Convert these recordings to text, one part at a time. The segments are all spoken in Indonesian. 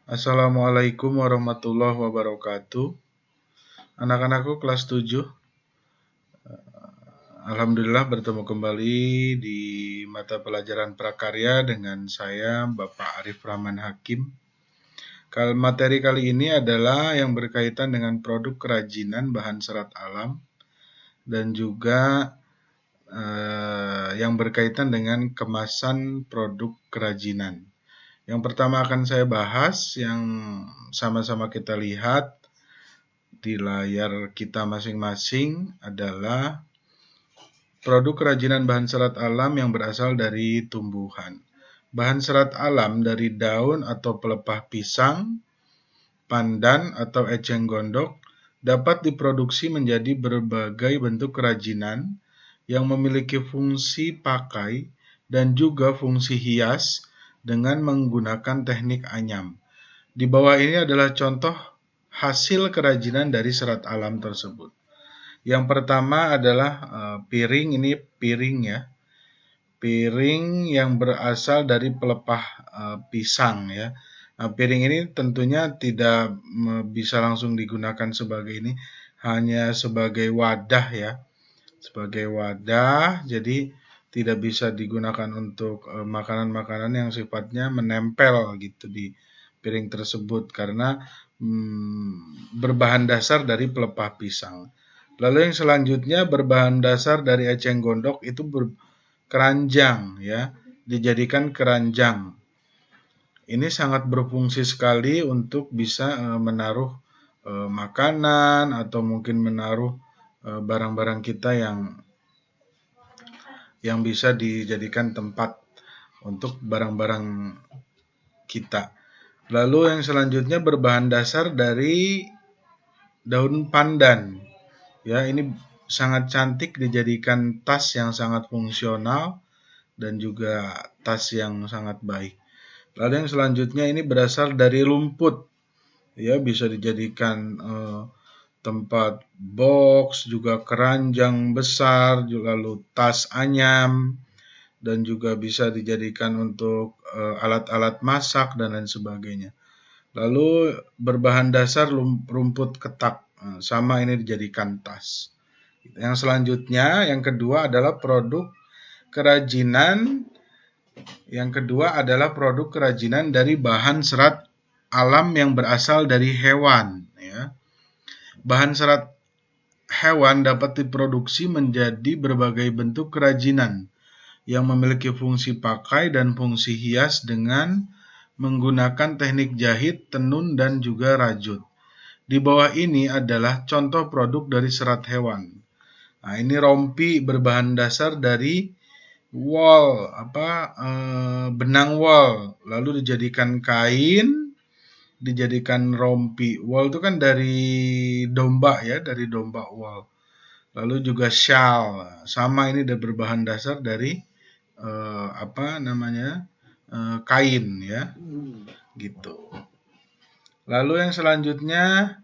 Assalamualaikum warahmatullahi wabarakatuh. Anak-anakku kelas 7. Alhamdulillah bertemu kembali di mata pelajaran prakarya dengan saya Bapak Arif Rahman Hakim. Materi kali ini adalah yang berkaitan dengan produk kerajinan bahan serat alam dan juga yang berkaitan dengan kemasan produk kerajinan. Yang pertama akan saya bahas yang sama-sama kita lihat di layar kita masing-masing adalah produk kerajinan bahan serat alam yang berasal dari tumbuhan. Bahan serat alam dari daun atau pelepah pisang, pandan atau eceng gondok dapat diproduksi menjadi berbagai bentuk kerajinan yang memiliki fungsi pakai dan juga fungsi hias dengan menggunakan teknik anyam. Di bawah ini adalah contoh hasil kerajinan dari serat alam tersebut. Yang pertama adalah piring, ini piring ya. Piring yang berasal dari pelepah pisang ya. Nah, piring ini tentunya tidak bisa langsung digunakan sebagai ini, hanya sebagai wadah ya. Sebagai wadah, jadi tidak bisa digunakan untuk makanan-makanan yang sifatnya menempel gitu di piring tersebut karena berbahan dasar dari pelepah pisang. Lalu yang selanjutnya berbahan dasar dari eceng gondok itu keranjang ya, dijadikan keranjang. Ini sangat berfungsi sekali untuk bisa menaruh makanan atau mungkin menaruh barang-barang kita yang bisa dijadikan tempat untuk barang-barang kita. Lalu yang selanjutnya berbahan dasar dari daun pandan. Ya, ini sangat cantik dijadikan tas yang sangat fungsional dan juga tas yang sangat baik. Lalu yang selanjutnya ini berasal dari lumput. Ya, bisa dijadikan tempat box, juga keranjang besar, juga lalu tas anyam, dan juga bisa dijadikan untuk alat-alat masak dan lain sebagainya. Lalu berbahan dasar rumput ketak, sama ini dijadikan tas. Yang selanjutnya, yang kedua adalah produk kerajinan. Yang kedua adalah produk kerajinan dari bahan serat alam yang berasal dari hewan. Ya. Bahan serat hewan dapat diproduksi menjadi berbagai bentuk kerajinan yang memiliki fungsi pakai dan fungsi hias dengan menggunakan teknik jahit, tenun, dan juga rajut. Di bawah ini adalah contoh produk dari serat hewan. Nah, ini rompi berbahan dasar dari benang wol, lalu dijadikan kain, dijadikan rompi. Wol itu kan dari domba ya, dari domba wol. Lalu juga shawl, sama ini berbahan dasar dari kain ya, gitu. Lalu yang selanjutnya,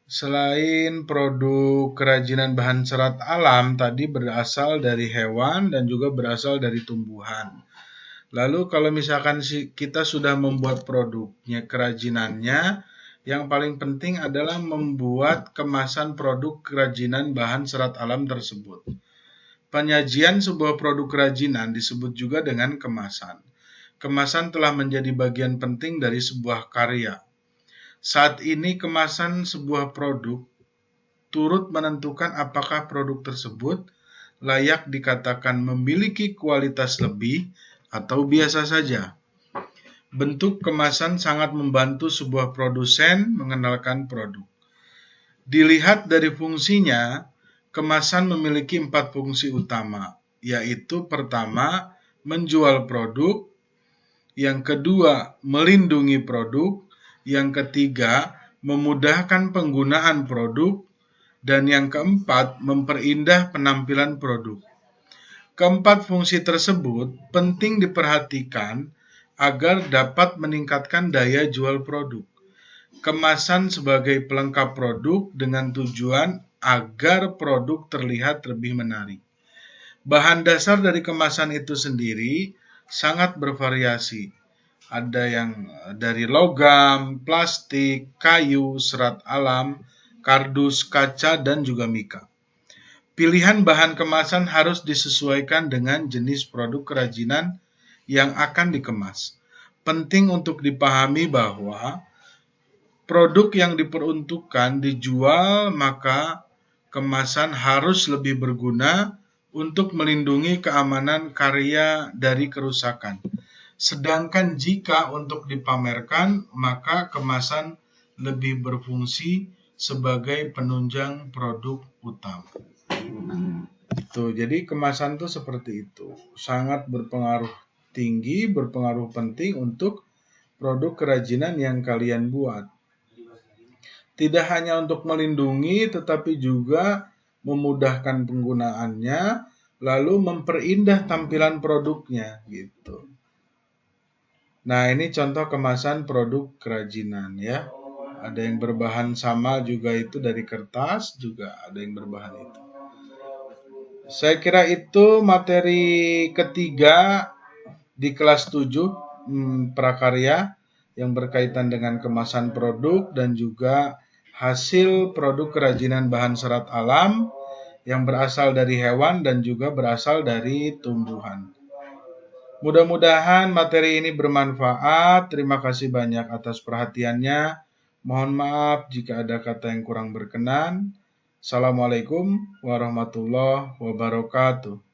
selain produk kerajinan bahan serat alam tadi berasal dari hewan dan juga berasal dari tumbuhan. Lalu kalau misalkan kita sudah membuat produknya, kerajinannya, yang paling penting adalah membuat kemasan produk kerajinan bahan serat alam tersebut. Penyajian sebuah produk kerajinan disebut juga dengan kemasan. Kemasan telah menjadi bagian penting dari sebuah karya. Saat ini kemasan sebuah produk turut menentukan apakah produk tersebut layak dikatakan memiliki kualitas lebih atau biasa saja. Bentuk kemasan sangat membantu sebuah produsen mengenalkan produk. Dilihat dari fungsinya, kemasan memiliki 4 fungsi utama, yaitu pertama, menjual produk, yang kedua, melindungi produk, yang ketiga, memudahkan penggunaan produk, dan yang keempat, memperindah penampilan produk. Keempat fungsi tersebut penting diperhatikan agar dapat meningkatkan daya jual produk. Kemasan sebagai pelengkap produk dengan tujuan agar produk terlihat lebih menarik. Bahan dasar dari kemasan itu sendiri sangat bervariasi. ada yang dari logam, plastik, kayu, serat alam, kardus, kaca, dan juga mika. Pilihan bahan kemasan harus disesuaikan dengan jenis produk kerajinan yang akan dikemas. Penting untuk dipahami bahwa produk yang diperuntukkan dijual, maka kemasan harus lebih berguna untuk melindungi keamanan karya dari kerusakan. Sedangkan jika untuk dipamerkan, maka kemasan lebih berfungsi sebagai penunjang produk utama. Jadi kemasan itu seperti itu. Sangat berpengaruh tinggi, berpengaruh penting untuk produk kerajinan yang kalian buat. Tidak hanya untuk melindungi, tetapi juga memudahkan penggunaannya, lalu memperindah tampilan produknya, gitu. Nah, ini contoh kemasan produk kerajinan ya. Ada yang berbahan sama juga itu dari kertas, juga ada yang berbahan itu. Saya kira itu materi ketiga di kelas 7 prakarya yang berkaitan dengan kemasan produk dan juga hasil produk kerajinan bahan serat alam yang berasal dari hewan dan juga berasal dari tumbuhan. Mudah-mudahan materi ini bermanfaat. Terima kasih banyak atas perhatiannya. Mohon maaf jika ada kata yang kurang berkenan. Assalamualaikum warahmatullahi wabarakatuh.